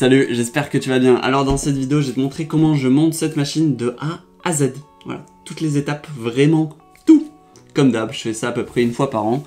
Salut, j'espère que tu vas bien. Alors dans cette vidéo, je vais te montrer comment je monte cette machine de A à Z. Voilà, toutes les étapes, vraiment tout. Comme d'hab, je fais ça à peu près une fois par an.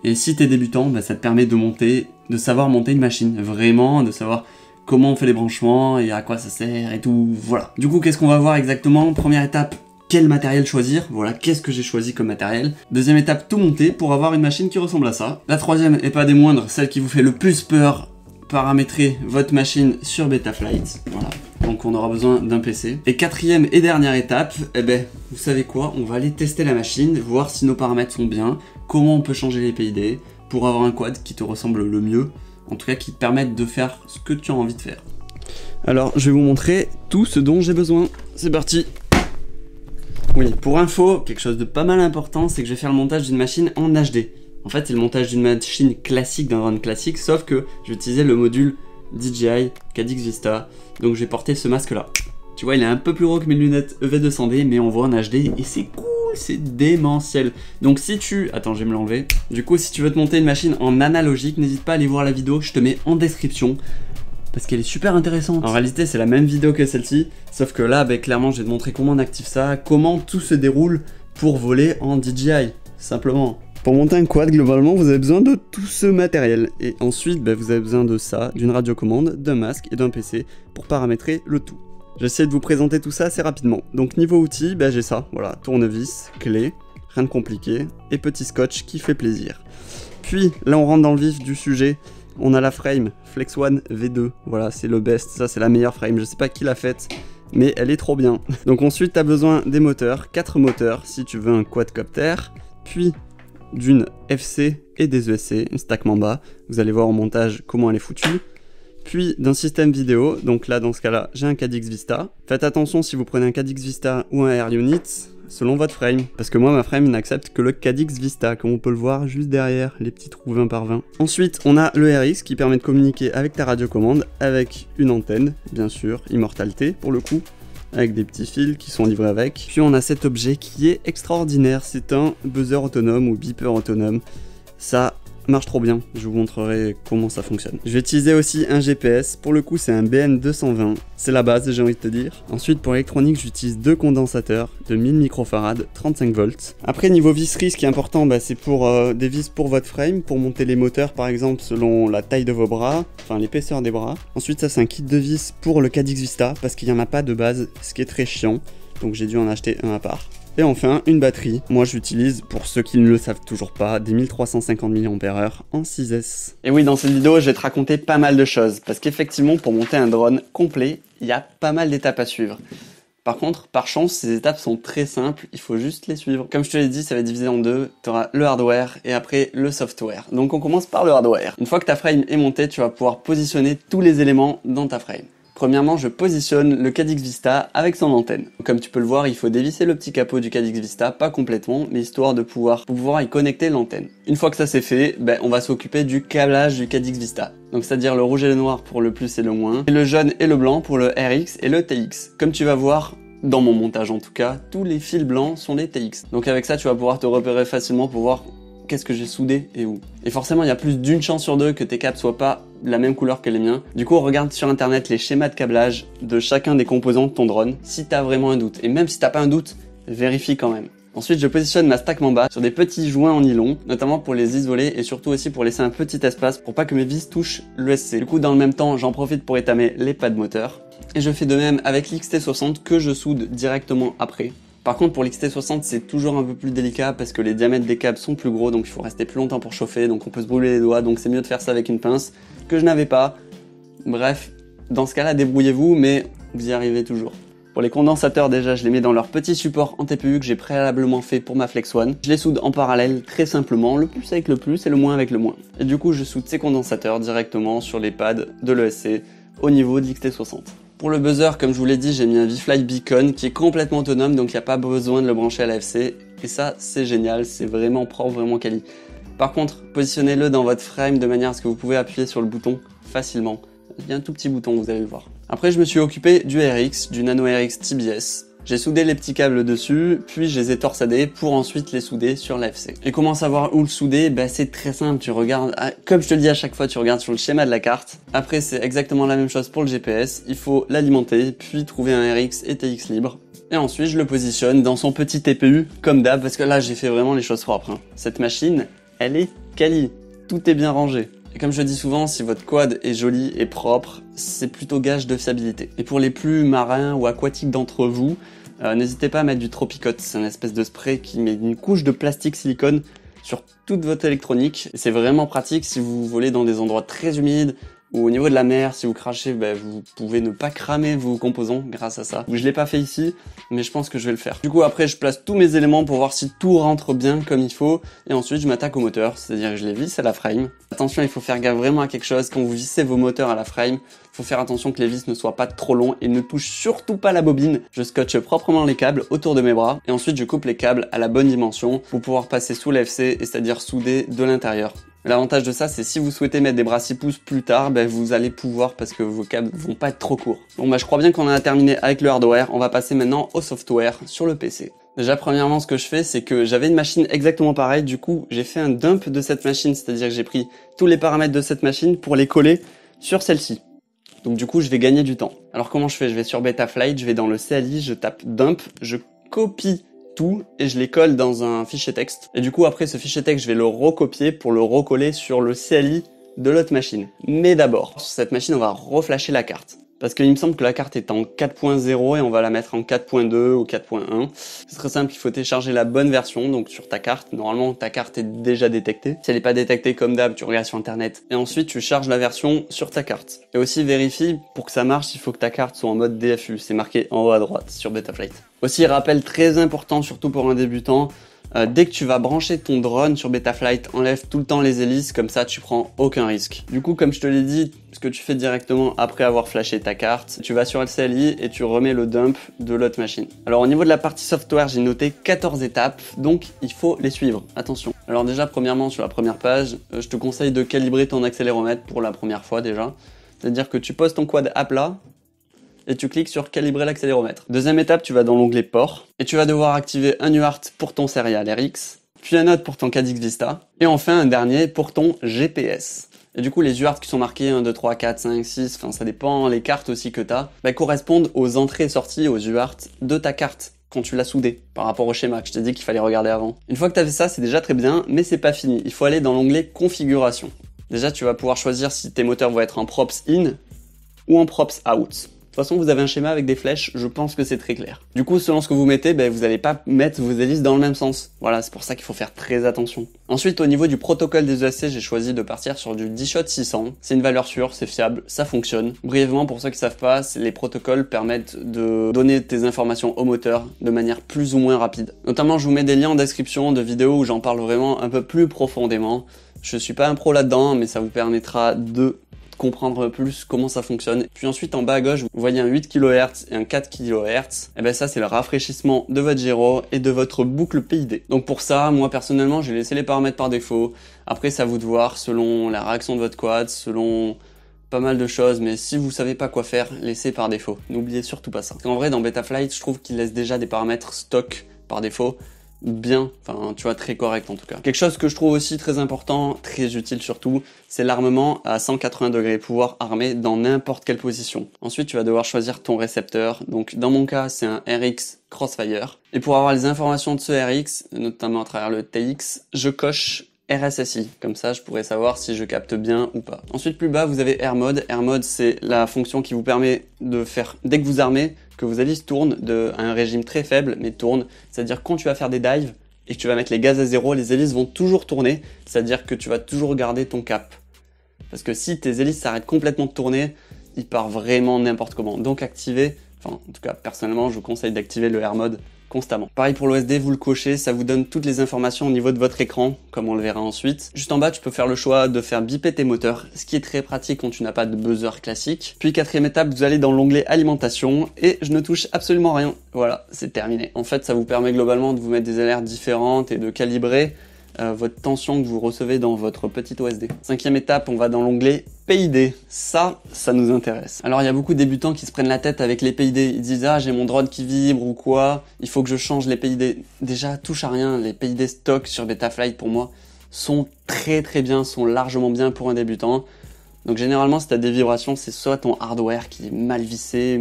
Et si t'es débutant, bah, ça te permet de savoir monter une machine. Vraiment, de savoir comment on fait les branchements et à quoi ça sert et tout. Voilà. Du coup, qu'est-ce qu'on va voir exactement? Première étape, quel matériel choisir? Voilà, qu'est-ce que j'ai choisi comme matériel? Deuxième étape, tout monter pour avoir une machine qui ressemble à ça. La troisième, et pas des moindres, celle qui vous fait le plus peur, paramétrer votre machine sur Betaflight. Voilà. Donc on aura besoin d'un PC. Et quatrième et dernière étape, eh ben, vous savez quoi? On va aller tester la machine, voir si nos paramètres sont bien, comment on peut changer les PID pour avoir un quad qui te ressemble le mieux, en tout cas qui te permette de faire ce que tu as envie de faire. Alors je vais vous montrer tout ce dont j'ai besoin. C'est parti. Oui, pour info, quelque chose de pas mal important, c'est que je vais faire le montage d'une machine en HD. En fait, c'est le montage d'une machine classique, d'un run classique, sauf que je vais utiliser le module DJI Cadix Vista. Donc je vais porter ce masque là. Tu vois, il est un peu plus gros que mes lunettes EV200D, mais on voit en HD et c'est cool, c'est démentiel. Donc si tu... Attends, je vais me l'enlever. Du coup, si tu veux te monter une machine en analogique, n'hésite pas à aller voir la vidéo, je te mets en description. Parce qu'elle est super intéressante. En réalité, c'est la même vidéo que celle-ci, sauf que là, bah, clairement, je vais te montrer comment on active ça, comment tout se déroule pour voler en DJI, simplement. Pour monter un quad, globalement, vous avez besoin de tout ce matériel. Et ensuite, bah, vous avez besoin de ça, d'une radiocommande, d'un masque et d'un PC pour paramétrer le tout. J'essaie de vous présenter tout ça assez rapidement. Donc niveau outils, bah, j'ai ça, voilà, tournevis, clé, rien de compliqué, et petit scotch qui fait plaisir. Puis, là on rentre dans le vif du sujet, on a la frame Flex One V2, voilà, c'est le best, ça c'est la meilleure frame, je sais pas qui l'a faite, mais elle est trop bien. Donc ensuite, tu as besoin des moteurs, 4 moteurs si tu veux un quadcopter, puis d'une FC et des ESC, une stack Mamba, vous allez voir en montage comment elle est foutue, puis d'un système vidéo, donc là dans ce cas là j'ai un Cadix Vista. Faites attention si vous prenez un Cadix Vista ou un Air Unit, selon votre frame, parce que moi ma frame n'accepte que le Cadix Vista, comme on peut le voir juste derrière, les petits trous 20 par 20. Ensuite on a le RX qui permet de communiquer avec ta radiocommande, avec une antenne, bien sûr, Immortal-T pour le coup, avec des petits fils qui sont livrés avec. Puis on a cet objet qui est extraordinaire, c'est un buzzer autonome ou beeper autonome. Ça marche trop bien, je vous montrerai comment ça fonctionne. Je vais utiliser aussi un GPS, pour le coup c'est un BN220, c'est la base j'ai envie de te dire. Ensuite pour l'électronique j'utilise deux condensateurs de 1000 microfarad, 35 volts. Après niveau visserie, ce qui est important c'est pour des vis pour votre frame, pour monter les moteurs par exemple selon la taille de vos bras, enfin l'épaisseur des bras. Ensuite ça c'est un kit de vis pour le Cadix Vista, parce qu'il n'y en a pas de base, ce qui est très chiant, donc j'ai dû en acheter un à part. Et enfin, une batterie. Moi, j'utilise, pour ceux qui ne le savent toujours pas, des 1350 mAh en 6S. Et oui, dans cette vidéo, je vais te raconter pas mal de choses. Parce qu'effectivement, pour monter un drone complet, il y a pas mal d'étapes à suivre. Par contre, par chance, ces étapes sont très simples, il faut juste les suivre. Comme je te l'ai dit, ça va être divisé en deux. Tu auras le hardware et après le software. Donc on commence par le hardware. Une fois que ta frame est montée, tu vas pouvoir positionner tous les éléments dans ta frame. Premièrement, je positionne le Cadix Vista avec son antenne. Comme tu peux le voir, il faut dévisser le petit capot du Cadix Vista, pas complètement, mais histoire de pouvoir y connecter l'antenne. Une fois que ça c'est fait, on va s'occuper du câblage du Cadix Vista. Donc c'est-à-dire le rouge et le noir pour le plus et le moins, et le jaune et le blanc pour le RX et le TX. Comme tu vas voir, dans mon montage en tout cas, tous les fils blancs sont les TX. Donc avec ça, tu vas pouvoir te repérer facilement pour voir qu'est-ce que j'ai soudé et où. Et forcément, il y a plus d'une chance sur deux que tes câbles soient pas la même couleur que les miens. Du coup, on regarde sur internet les schémas de câblage de chacun des composants de ton drone si t'as vraiment un doute. Et même si t'as pas un doute, vérifie quand même. Ensuite, je positionne ma stack Mamba sur des petits joints en nylon, notamment pour les isoler et surtout aussi pour laisser un petit espace pour pas que mes vis touchent l'ESC. Du coup, dans le même temps, j'en profite pour étamer les pads moteurs. Et je fais de même avec l'XT60 que je soude directement après. Par contre, pour l'XT60, c'est toujours un peu plus délicat parce que les diamètres des câbles sont plus gros, donc il faut rester plus longtemps pour chauffer, donc on peut se brûler les doigts, donc c'est mieux de faire ça avec une pince que je n'avais pas. Bref, dans ce cas-là, débrouillez-vous, mais vous y arrivez toujours. Pour les condensateurs, déjà, je les mets dans leur petit support en TPU que j'ai préalablement fait pour ma Flex One. Je les soude en parallèle, très simplement, le plus avec le plus et le moins avec le moins. Et du coup, je soude ces condensateurs directement sur les pads de l'ESC au niveau de l'XT60. Pour le buzzer, comme je vous l'ai dit, j'ai mis un V-Fly Beacon qui est complètement autonome, donc il n'y a pas besoin de le brancher à la FC. Et ça, c'est génial, c'est vraiment propre, vraiment quali. Par contre, positionnez-le dans votre frame de manière à ce que vous pouvez appuyer sur le bouton facilement. Il y a un tout petit bouton, vous allez le voir. Après, je me suis occupé du RX, du Nano RX TBS. J'ai soudé les petits câbles dessus, puis je les ai torsadés pour ensuite les souder sur l'AFC. Et comment savoir où le souder? Bah c'est très simple, tu regardes, comme je te le dis à chaque fois, tu regardes sur le schéma de la carte. Après c'est exactement la même chose pour le GPS, il faut l'alimenter, puis trouver un RX et TX libre. Et ensuite je le positionne dans son petit TPU, comme d'hab, parce que là j'ai fait vraiment les choses propres. Hein. Cette machine, elle est quali, tout est bien rangé. Et comme je dis souvent, si votre quad est joli et propre, c'est plutôt gage de fiabilité. Et pour les plus marins ou aquatiques d'entre vous, n'hésitez pas à mettre du Tropicote. C'est une espèce de spray qui met une couche de plastique silicone sur toute votre électronique. Et c'est vraiment pratique si vous volez dans des endroits très humides ou au niveau de la mer. Si vous crachez, vous pouvez ne pas cramer vos composants grâce à ça. Je l'ai pas fait ici, mais je pense que je vais le faire. Du coup, après, je place tous mes éléments pour voir si tout rentre bien comme il faut. Et ensuite, je m'attaque au moteur, c'est-à-dire que je les visse à la frame. Attention, il faut faire gaffe vraiment à quelque chose. Quand vous vissez vos moteurs à la frame, il faut faire attention que les vis ne soient pas trop longs et ne touchent surtout pas la bobine. Je scotche proprement les câbles autour de mes bras. Et ensuite, je coupe les câbles à la bonne dimension pour pouvoir passer sous l'FC, et c'est-à-dire souder de l'intérieur. L'avantage de ça, c'est si vous souhaitez mettre des bras 6 pouces plus tard, vous allez pouvoir parce que vos câbles vont pas être trop courts. Bon je crois bien qu'on en a terminé avec le hardware, on va passer maintenant au software sur le PC. Déjà premièrement ce que je fais c'est que j'avais une machine exactement pareille, du coup j'ai fait un dump de cette machine, c'est-à-dire que j'ai pris tous les paramètres de cette machine pour les coller sur celle-ci. Donc du coup je vais gagner du temps. Alors comment je fais? Je vais sur Betaflight, je vais dans le CLI, je tape dump, je copie tout et je les colle dans un fichier texte. Et du coup après ce fichier texte je vais le recopier pour le recoller sur le CLI de l'autre machine. Mais d'abord, sur cette machine on va reflasher la carte. Parce qu'il me semble que la carte est en 4.0 et on va la mettre en 4.2 ou 4.1. C'est très simple, il faut télécharger la bonne version, donc sur ta carte. Normalement, ta carte est déjà détectée. Si elle n'est pas détectée comme d'hab, tu regardes sur internet. Et ensuite, tu charges la version sur ta carte. Et aussi, vérifie, pour que ça marche, il faut que ta carte soit en mode DFU. C'est marqué en haut à droite sur Betaflight. Aussi, rappel très important, surtout pour un débutant, dès que tu vas brancher ton drone sur Betaflight, enlève tout le temps les hélices, comme ça tu prends aucun risque. Du coup, comme je te l'ai dit, ce que tu fais directement après avoir flashé ta carte, tu vas sur le CLI et tu remets le dump de l'autre machine. Alors au niveau de la partie software, j'ai noté 14 étapes, donc il faut les suivre, attention. Alors déjà, premièrement, sur la première page, je te conseille de calibrer ton accéléromètre pour la première fois déjà. C'est-à-dire que tu poses ton quad à plat, et tu cliques sur calibrer l'accéléromètre. Deuxième étape, tu vas dans l'onglet port et tu vas devoir activer un UART pour ton Serial RX, puis un autre pour ton Cadix Vista et enfin un dernier pour ton GPS. Et du coup, les UART qui sont marqués 1, 2, 3, 4, 5, 6, enfin ça dépend, les cartes aussi que tu as, correspondent aux entrées et sorties, aux UART de ta carte quand tu l'as soudé par rapport au schéma que je t'ai dit qu'il fallait regarder avant. Une fois que tu as fait ça, c'est déjà très bien, mais c'est pas fini. Il faut aller dans l'onglet configuration. Déjà, tu vas pouvoir choisir si tes moteurs vont être en props in ou en props out. De toute façon, vous avez un schéma avec des flèches, je pense que c'est très clair. Du coup, selon ce que vous mettez, vous n'allez pas mettre vos hélices dans le même sens. Voilà, c'est pour ça qu'il faut faire très attention. Ensuite, au niveau du protocole des ESC, j'ai choisi de partir sur du D-Shot 600. C'est une valeur sûre, c'est fiable, ça fonctionne. Brièvement, pour ceux qui savent pas, les protocoles permettent de donner tes informations au moteur de manière plus ou moins rapide. Notamment, je vous mets des liens en description de vidéos où j'en parle vraiment un peu plus profondément. Je suis pas un pro là-dedans, mais ça vous permettra de comprendre plus comment ça fonctionne. Puis ensuite en bas à gauche, vous voyez un 8 kHz et un 4 kHz. Et ça c'est le rafraîchissement de votre gyro et de votre boucle PID. Donc pour ça, moi personnellement, j'ai laissé les paramètres par défaut. Après c'est à vous de voir selon la réaction de votre quad, selon pas mal de choses, mais si vous savez pas quoi faire, laissez par défaut. N'oubliez surtout pas ça. Parce qu'en vrai dans Betaflight, je trouve qu'il laisse déjà des paramètres stock par défaut. Bien, enfin tu vois, très correct en tout cas. Quelque chose que je trouve aussi très important, très utile surtout, c'est l'armement à 180 degrés, pouvoir armer dans n'importe quelle position. Ensuite tu vas devoir choisir ton récepteur, donc dans mon cas c'est un RX Crossfire. Et pour avoir les informations de ce RX, notamment à travers le TX, je coche RSSI, comme ça je pourrais savoir si je capte bien ou pas. Ensuite plus bas vous avez Air Mode. Air Mode c'est la fonction qui vous permet de faire, dès que vous armez, que vos hélices tournent à un régime très faible, mais tournent. C'est-à-dire quand tu vas faire des dives et que tu vas mettre les gaz à zéro, les hélices vont toujours tourner. C'est-à-dire que tu vas toujours garder ton cap. Parce que si tes hélices s'arrêtent complètement de tourner, il part vraiment n'importe comment. Donc activez, enfin en tout cas personnellement je vous conseille d'activer le Air Mode constamment. Pareil pour l'OSD, vous le cochez, ça vous donne toutes les informations au niveau de votre écran, comme on le verra ensuite. Juste en bas, tu peux faire le choix de faire biper tes moteurs, ce qui est très pratique quand tu n'as pas de buzzer classique. Puis quatrième étape, vous allez dans l'onglet alimentation et je ne touche absolument rien. Voilà, c'est terminé. En fait, ça vous permet globalement de vous mettre des alertes différentes et de calibrer votre tension que vous recevez dans votre petit OSD. 5e étape, on va dans l'onglet PID. Ça nous intéresse. Alors il y a beaucoup de débutants qui se prennent la tête avec les PID. Ils disent ah j'ai mon drone qui vibre ou quoi, il faut que je change les PID. Déjà touche à rien, les PID stock sur Betaflight pour moi sont très bien, sont largement bien pour un débutant. Donc généralement si t'as des vibrations, c'est soit ton hardware qui est mal vissé,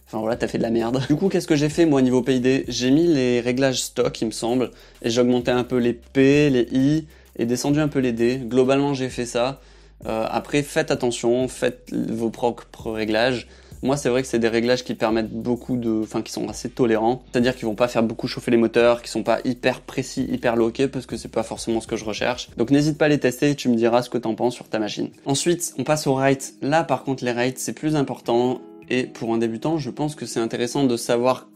enfin voilà, t'as fait de la merde. Du coup, qu'est-ce que j'ai fait moi niveau PID? J'ai mis les réglages stock, il me semble, et j'ai augmenté un peu les P, les I, et descendu un peu les D. Globalement, j'ai fait ça. Après, faites attention, faites vos propres réglages. Moi, c'est vrai que c'est des réglages qui permettent qui sont assez tolérants. C'est-à-dire qu'ils vont pas faire beaucoup chauffer les moteurs, qui sont pas hyper précis, hyper loqués, parce que c'est pas forcément ce que je recherche. Donc n'hésite pas à les tester et tu me diras ce que t'en penses sur ta machine. Ensuite, on passe aux rates. Là, par contre, les rates, c'est plus important. Et pour un débutant, je pense que c'est intéressant de savoir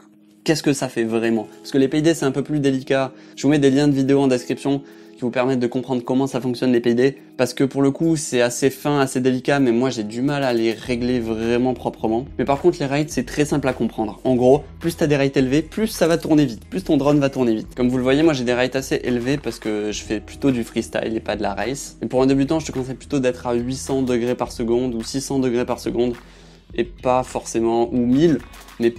qu'est-ce que ça fait vraiment. Parce que les PID, c'est un peu plus délicat. Je vous mets des liens de vidéos en description qui vous permettent de comprendre comment ça fonctionne les PID. Parce que pour le coup, c'est assez fin, assez délicat, mais moi j'ai du mal à les régler vraiment proprement. Mais par contre, les rates, c'est très simple à comprendre. En gros, plus t'as des rates élevés, plus ça va tourner vite, plus ton drone va tourner vite. Comme vous le voyez, moi j'ai des rates assez élevés parce que je fais plutôt du freestyle et pas de la race. Et pour un débutant, je te conseille plutôt d'être à 800 degrés par seconde ou 600 degrés par seconde. Et pas forcément, ou 1000, mais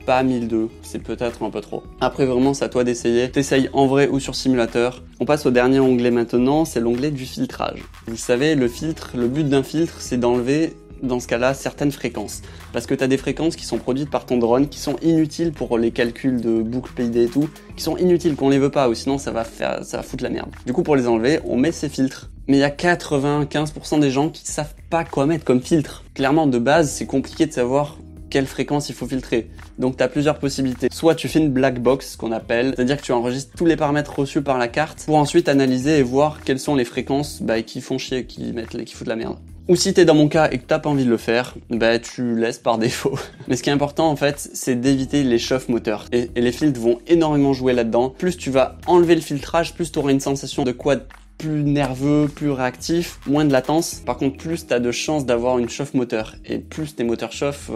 pas 1002, c'est peut-être un peu trop. Après vraiment c'est à toi d'essayer, t'essayes en vrai ou sur simulateur. On passe au dernier onglet maintenant, c'est l'onglet du filtrage. Vous savez, le but d'un filtre c'est d'enlever dans ce cas-là certaines fréquences. Parce que tu as des fréquences qui sont produites par ton drone, qui sont inutiles pour les calculs de boucle PID et tout, qui sont inutiles, qu'on les veut pas, ou sinon ça va foutre la merde. Du coup pour les enlever, on met ces filtres. Mais il y a 95% des gens qui savent pas quoi mettre comme filtre. Clairement de base c'est compliqué de savoir quelle fréquence il faut filtrer. Donc tu as plusieurs possibilités. Soit tu fais une black box, ce qu'on appelle, c'est-à-dire que tu enregistres tous les paramètres reçus par la carte pour ensuite analyser et voir quelles sont les fréquences qui font chier, qui foutent la merde. Ou si t'es dans mon cas et que t'as pas envie de le faire, tu laisses par défaut. Mais ce qui est important en fait, c'est d'éviter les chauffe moteurs. Et les filtres vont énormément jouer là-dedans. Plus tu vas enlever le filtrage, plus tu auras une sensation de quad plus nerveux, plus réactif, moins de latence. Par contre, plus tu as de chances d'avoir une chauffe moteur. Et plus tes moteurs chauffent,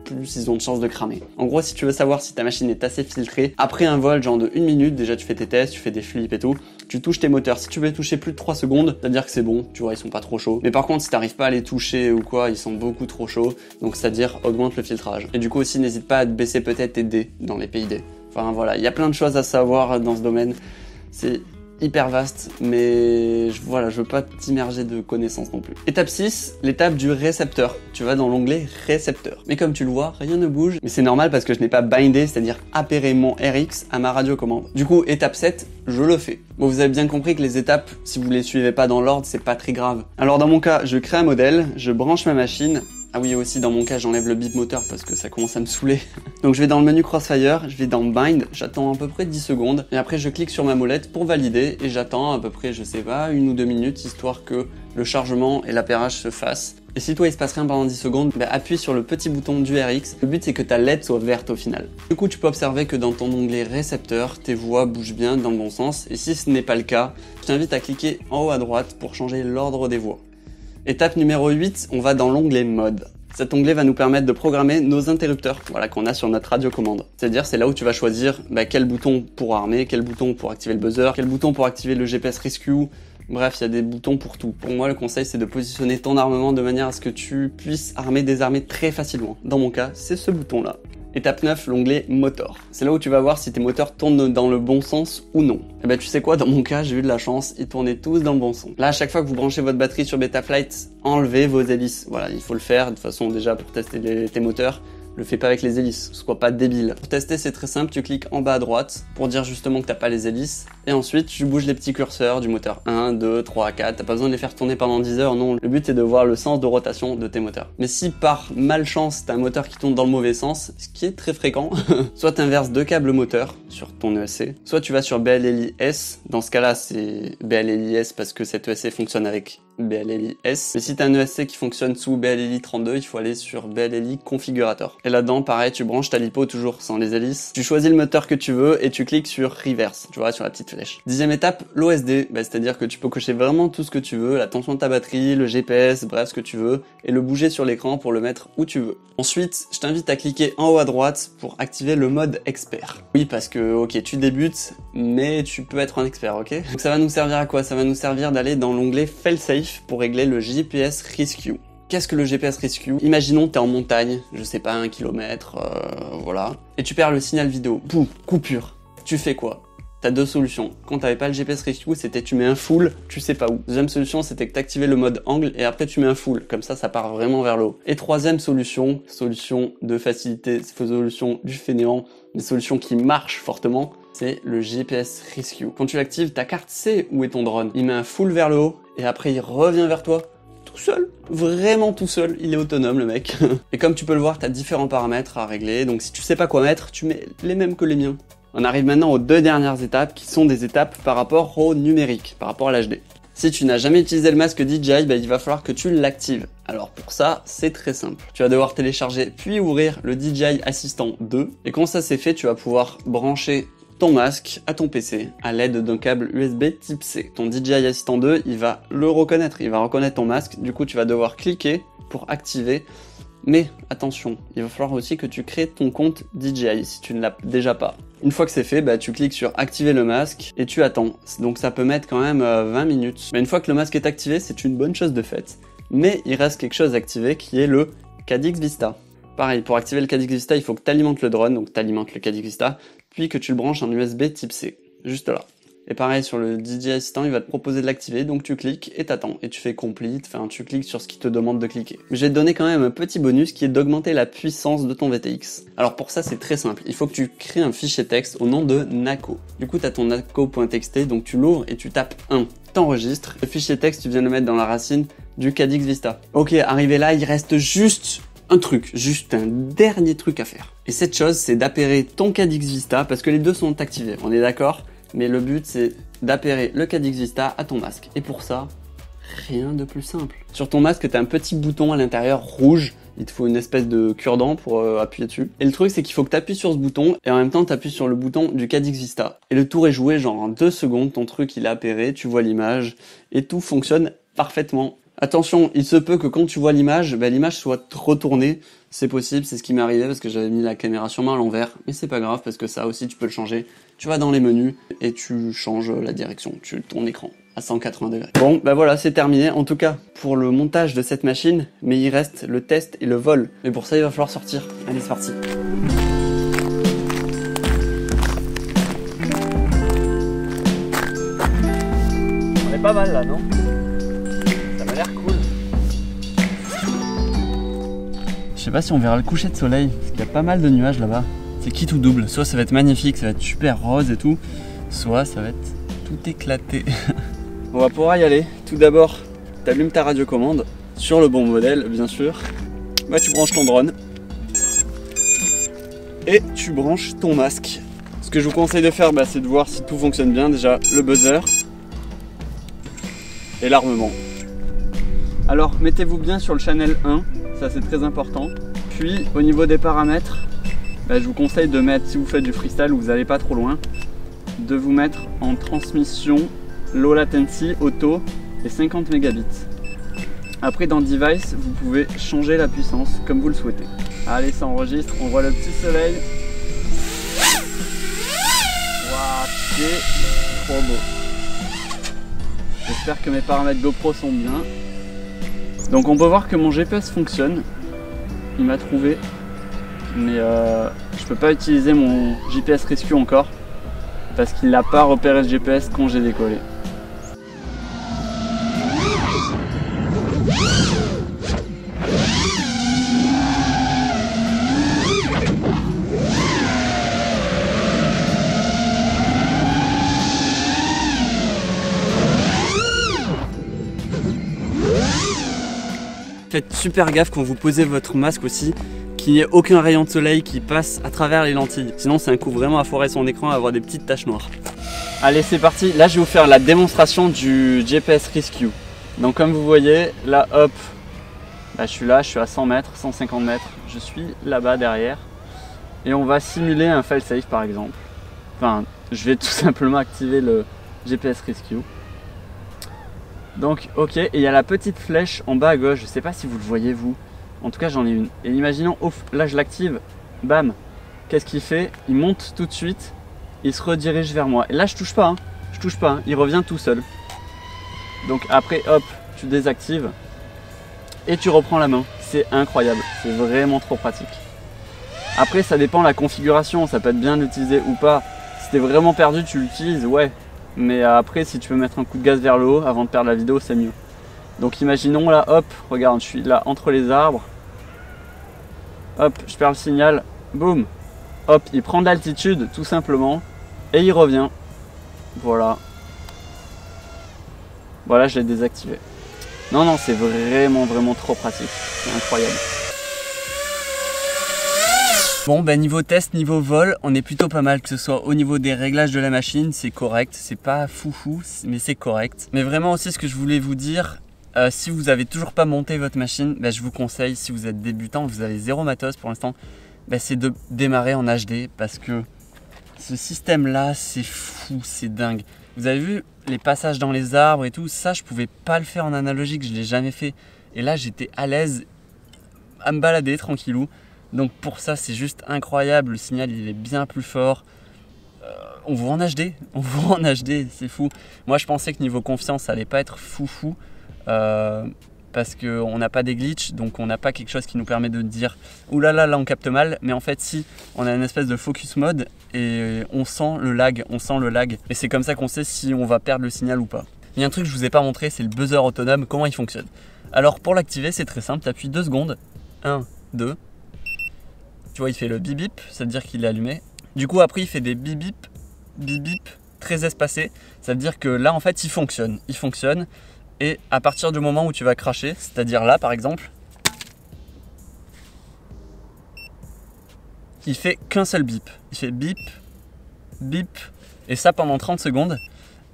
plus ils ont de chances de cramer. En gros, si tu veux savoir si ta machine est assez filtrée, après un vol genre de 1 minute, déjà tu fais tes tests, tu fais des flips et tout, tu touches tes moteurs. Si tu veux les toucher plus de 3 secondes, c'est-à-dire que c'est bon, tu vois, ils sont pas trop chauds. Mais par contre, si t'arrives pas à les toucher ou quoi, ils sont beaucoup trop chauds, donc c'est-à-dire augmente le filtrage. Et du coup aussi, n'hésite pas à te baisser peut-être tes dés dans les PID. Enfin voilà, il y a plein de choses à savoir dans ce domaine. C'est hyper vaste, mais je veux pas t'immerger de connaissances non plus. Étape 6, l'étape du récepteur. Tu vas dans l'onglet récepteur. Mais comme tu le vois, rien ne bouge. Mais c'est normal parce que je n'ai pas bindé, c'est-à-dire appairé mon RX à ma radiocommande. Du coup, étape 7, je le fais. Bon, vous avez bien compris que les étapes, si vous les suivez pas dans l'ordre, c'est pas très grave. Alors dans mon cas, je crée un modèle, je branche ma machine. Ah oui, aussi dans mon cas, j'enlève le bip moteur parce que ça commence à me saouler. Donc je vais dans le menu Crossfire, je vais dans Bind, j'attends à peu près 10 secondes et après je clique sur ma molette pour valider et j'attends à peu près, je sais pas, 1 ou 2 minutes histoire que le chargement et l'appairage se fassent. Et si toi il se passe rien pendant 10 secondes, appuie sur le petit bouton du RX. Le but c'est que ta LED soit verte au final. Du coup tu peux observer que dans ton onglet récepteur, tes voix bougent bien dans le bon sens et si ce n'est pas le cas, je t'invite à cliquer en haut à droite pour changer l'ordre des voix. Étape numéro 8, on va dans l'onglet mode. Cet onglet va nous permettre de programmer nos interrupteurs, qu'on a sur notre radiocommande. C'est-à-dire, c'est là où tu vas choisir quel bouton pour armer, quel bouton pour activer le buzzer, quel bouton pour activer le GPS Rescue. Bref, il y a des boutons pour tout. Pour moi, le conseil, c'est de positionner ton armement de manière à ce que tu puisses armer, désarmer très facilement. Dans mon cas, c'est ce bouton-là. Étape 9, l'onglet moteur. C'est là où tu vas voir si tes moteurs tournent dans le bon sens ou non. Et tu sais quoi, dans mon cas, j'ai eu de la chance, ils tournaient tous dans le bon sens. Là, à chaque fois que vous branchez votre batterie sur Betaflight, enlevez vos hélices. Voilà, il faut le faire, de toute façon, déjà pour tester tes moteurs. Le fais pas avec les hélices, sois pas débile. Pour tester, c'est très simple, tu cliques en bas à droite pour dire justement que t'as pas les hélices. Et ensuite, tu bouges les petits curseurs du moteur 1, 2, 3, 4. T'as pas besoin de les faire tourner pendant 10 heures, non. Le but est de voir le sens de rotation de tes moteurs. Mais si par malchance, t'as un moteur qui tourne dans le mauvais sens, ce qui est très fréquent, soit t'inverses 2 câbles moteurs sur ton ESC, soit tu vas sur BLLI-S. Dans ce cas-là, c'est BLLI-S parce que cet ESC fonctionne avec BLLI-S. Mais si t'as un ESC qui fonctionne sous BLLI-32, il faut aller sur BLLI configurator. Et là-dedans, pareil, tu branches ta lipo toujours sans les hélices. Tu choisis le moteur que tu veux et tu cliques sur reverse. Tu vois, sur la petite flèche. 10e étape, l'OSD, c'est-à-dire que tu peux cocher vraiment tout ce que tu veux, la tension de ta batterie, le GPS, bref ce que tu veux, et le bouger sur l'écran pour le mettre où tu veux. Ensuite, je t'invite à cliquer en haut à droite pour activer le mode expert. Oui, parce que, ok, tu débutes, mais tu peux être un expert, ok? Donc ça va nous servir à quoi? Ça va nous servir d'aller dans l'onglet Failsafe pour régler le GPS Rescue. Qu'est-ce que le GPS Rescue? Imaginons que t'es en montagne, je sais pas, 1 km, voilà, et tu perds le signal vidéo. Boum, coupure. Tu fais quoi? T'as deux solutions. Quand t'avais pas le GPS Rescue, c'était tu mets un full, tu sais pas où. Deuxième solution, c'était que t'activais le mode angle et après tu mets un full. Comme ça part vraiment vers le haut. Et troisième solution, solution de facilité, solution du fainéant, des solutions qui marchent fortement, c'est le GPS Rescue. Quand tu l'actives, ta carte sait où est ton drone. Il met un full vers le haut et après il revient vers toi. Tout seul, vraiment tout seul, il est autonome le mec. Et comme tu peux le voir, t'as différents paramètres à régler, donc si tu sais pas quoi mettre, tu mets les mêmes que les miens. On arrive maintenant aux deux dernières étapes qui sont des étapes par rapport au numérique, par rapport à l'HD. Si tu n'as jamais utilisé le masque DJI, il va falloir que tu l'actives. Alors pour ça, c'est très simple. Tu vas devoir télécharger puis ouvrir le DJI Assistant 2. Et quand ça c'est fait, tu vas pouvoir brancher ton masque à ton PC à l'aide d'un câble USB type C. Ton DJI Assistant 2, il va le reconnaître, il va reconnaître ton masque. Du coup, tu vas devoir cliquer pour activer. Mais attention, il va falloir aussi que tu crées ton compte DJI si tu ne l'as déjà pas. Une fois que c'est fait, tu cliques sur activer le masque et tu attends. Donc ça peut mettre quand même 20 minutes. Mais une fois que le masque est activé, c'est une bonne chose de fait. Mais il reste quelque chose activé qui est le Cadix Vista. Pareil, pour activer le Cadix Vista, il faut que tu alimentes le drone, donc tu alimentes le Cadix Vista, puis que tu le branches en USB type C, juste là. Et pareil, sur le DJI Assistant, il va te proposer de l'activer, donc tu cliques et t'attends. Et tu fais complete, tu cliques sur ce qui te demande de cliquer. Mais je vais te donner quand même un petit bonus qui est d'augmenter la puissance de ton VTX. Alors pour ça, c'est très simple. Il faut que tu crées un fichier texte au nom de Nako. Du coup, tu as ton nako.txt, donc tu l'ouvres et tu tapes 1. T'enregistres. Le fichier texte, tu viens le mettre dans la racine du Cadix Vista. Ok, arrivé là, il reste juste un truc, juste un dernier truc à faire. Et cette chose, c'est d'appairer ton Cadix Vista, parce que les deux sont activés, on est d'accord? Mais le but, c'est d'appairer le Cadix Vista à ton masque. Et pour ça, rien de plus simple. Sur ton masque, tu as un petit bouton à l'intérieur rouge. Il te faut une espèce de cure-dent pour appuyer dessus. Et le truc, c'est qu'il faut que tu appuies sur ce bouton et en même temps, tu appuies sur le bouton du Cadix Vista. Et le tour est joué genre en 2 secondes. Ton truc, il est appairé, tu vois l'image et tout fonctionne parfaitement. Attention, il se peut que quand tu vois l'image, l'image soit retournée. C'est possible, c'est ce qui m'est arrivé parce que j'avais mis la caméra sûrement à l'envers. Mais c'est pas grave parce que ça aussi, tu peux le changer. Tu vas dans les menus et tu changes la direction, ton écran à 180 degrés. Bon, voilà, c'est terminé. En tout cas, pour le montage de cette machine, mais il reste le test et le vol. Mais pour ça, il va falloir sortir. Allez, c'est parti. On est pas mal là, non? Ça m'a l'air cool. Je sais pas si on verra le coucher de soleil, parce qu'il y a pas mal de nuages là-bas. C'est qui tout double, soit ça va être magnifique, ça va être super rose et tout, soit ça va être tout éclaté. On va pouvoir y aller. Tout d'abord, tu allumes ta radiocommande, sur le bon modèle bien sûr. Tu branches ton drone et tu branches ton masque. Ce que je vous conseille de faire, c'est de voir si tout fonctionne bien. Déjà le buzzer et l'armement. Alors mettez-vous bien sur le channel 1, ça c'est très important. Puis au niveau des paramètres, je vous conseille de mettre, si vous faites du freestyle ou vous n'allez pas trop loin, de vous mettre en transmission low latency auto et 50 mégabits. Après dans device, vous pouvez changer la puissance comme vous le souhaitez. Allez, ça enregistre, on voit le petit soleil. Waouh, c'est trop beau. J'espère que mes paramètres GoPro sont bien. Donc on peut voir que mon GPS fonctionne. Il m'a trouvé. Mais je peux pas utiliser mon GPS Rescue encore parce qu'il n'a pas repéré le GPS quand j'ai décollé. Faites super gaffe quand vous posez votre masque aussi, qu'il n'y ait aucun rayon de soleil qui passe à travers les lentilles. Sinon c'est un coup vraiment à foirer son écran et avoir des petites taches noires. Allez, c'est parti. Là je vais vous faire la démonstration du GPS Rescue. Donc comme vous voyez, là hop, je suis là, je suis à 100 mètres, 150 mètres. Je suis là-bas derrière. Et on va simuler un failsafe par exemple. Enfin, je vais tout simplement activer le GPS Rescue. Donc ok, et il y a la petite flèche en bas à gauche, je sais pas si vous le voyez vous. En tout cas j'en ai une. Et imaginons, ouf, là je l'active, bam. Qu'est-ce qu'il fait? Il monte tout de suite, il se redirige vers moi. Et là je touche pas, hein. Je touche pas, hein. Il revient tout seul. Donc après hop, tu désactives et tu reprends la main. C'est incroyable, c'est vraiment trop pratique. Après ça dépend de la configuration, ça peut être bien d'utiliser ou pas. Si t'es vraiment perdu, tu l'utilises, ouais. Mais après si tu veux mettre un coup de gaz vers le haut avant de perdre la vidéo, c'est mieux. Donc imaginons là, hop, regarde, je suis là entre les arbres. Hop, je perds le signal, boum. Hop, il prend de l'altitude tout simplement et il revient. Voilà. Voilà, je l'ai désactivé. Non, non, c'est vraiment trop pratique. C'est incroyable. Bon, ben niveau test, niveau vol, on est plutôt pas mal, que ce soit au niveau des réglages de la machine, c'est correct. C'est pas foufou, mais c'est correct. Mais vraiment aussi, ce que je voulais vous dire, si vous avez toujours pas monté votre machine, ben, je vous conseille, si vous êtes débutant, vous avez zéro matos pour l'instant, ben, c'est de démarrer en HD parce que ce système-là, c'est fou, c'est dingue. Vous avez vu les passages dans les arbres et tout, ça, je pouvais pas le faire en analogique, je l'ai jamais fait. Et là, j'étais à l'aise à me balader tranquillou. Donc pour ça, c'est juste incroyable. Le signal, il est bien plus fort. On voit en HD, c'est fou. Moi, je pensais que niveau confiance, ça allait pas être foufou. Parce qu'on n'a pas des glitches, donc on n'a pas quelque chose qui nous permet de dire oulala, là on capte mal. Mais en fait, si, on a une espèce de focus mode et on sent le lag, Et c'est comme ça qu'on sait si on va perdre le signal ou pas. Il y a un truc que je vous ai pas montré, c'est le buzzer autonome, comment il fonctionne. Alors pour l'activer, c'est très simple, tu appuies 2 secondes. 1, 2. Tu vois, il fait le bip bip, ça veut dire qu'il est allumé. Du coup, après, il fait des bip bip très espacés. Ça veut dire que là, en fait, il fonctionne. Et à partir du moment où tu vas cracher, c'est-à-dire là, par exemple, il fait qu'un seul bip. Il fait bip, bip, et ça pendant 30 secondes.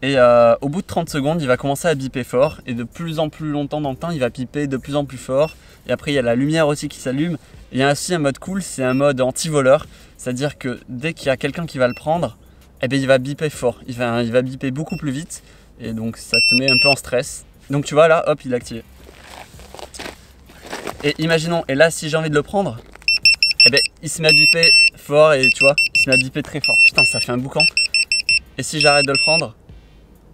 Et au bout de 30 secondes, il va commencer à biper fort. Et de plus en plus longtemps dans le temps, il va piper de plus en plus fort. Et après, il y a la lumière aussi qui s'allume. Il y a aussi un mode cool, c'est un mode anti-voleur. C'est-à-dire que dès qu'il y a quelqu'un qui va le prendre, eh bien, il va biper fort. Il va biper beaucoup plus vite. Et donc, ça te met un peu en stress. Donc, tu vois, là, hop, il est activé. Et imaginons, et là, si j'ai envie de le prendre, eh bien, il se met à biper fort et tu vois, il se met à biper très fort. Putain, ça fait un boucan. Et si j'arrête de le prendre,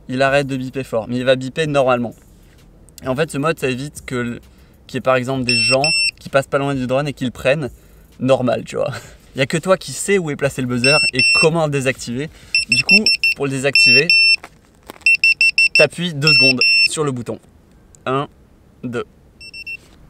il arrête de biper fort, mais il va biper normalement. Et en fait, ce mode, ça évite qu'il y ait par exemple des gens qui passent pas loin du drone et qui le prennent normal, tu vois. Il n'y a que toi qui sais où est placé le buzzer et comment le désactiver. Du coup, pour le désactiver, t'appuies 2 secondes sur le bouton. 1, 2.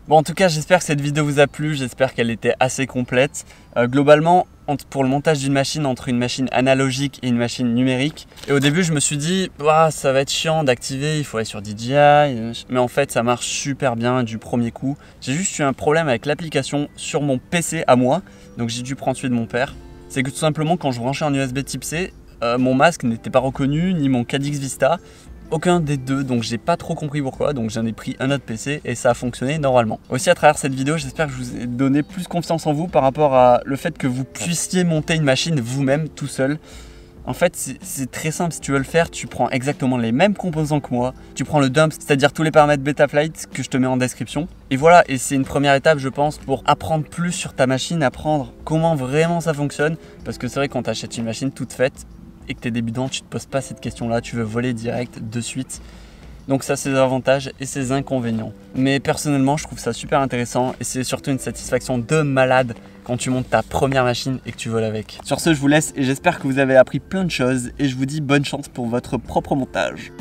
Bon, en tout cas, j'espère que cette vidéo vous a plu, j'espère qu'elle était assez complète. Globalement, pour le montage d'une machine, entre une machine analogique et une machine numérique, et au début, je me suis dit, ça va être chiant d'activer, il faut aller sur DJI, mais en fait, ça marche super bien du premier coup. J'ai juste eu un problème avec l'application sur mon PC à moi, donc j'ai dû prendre celui de mon père. C'est que tout simplement, quand je branchais en USB type C, mon masque n'était pas reconnu, ni mon Cadix Vista. Aucun des deux, donc j'ai pas trop compris pourquoi, donc j'en ai pris un autre PC et ça a fonctionné normalement. Aussi à travers cette vidéo, j'espère que je vous ai donné plus confiance en vous par rapport à le fait que vous puissiez monter une machine vous-même tout seul. En fait, c'est très simple, si tu veux le faire, tu prends exactement les mêmes composants que moi, tu prends le dump, c'est-à-dire tous les paramètres Betaflight que je te mets en description. Et voilà, et c'est une première étape je pense pour apprendre plus sur ta machine, apprendre comment vraiment ça fonctionne, parce que c'est vrai quand tu achètes une machine toute faite, et que tu es débutant, tu te poses pas cette question-là, tu veux voler direct de suite. Donc ça, c'est ses avantages et ses inconvénients. Mais personnellement, je trouve ça super intéressant et c'est surtout une satisfaction de malade quand tu montes ta première machine et que tu voles avec. Sur ce, je vous laisse et j'espère que vous avez appris plein de choses et je vous dis bonne chance pour votre propre montage.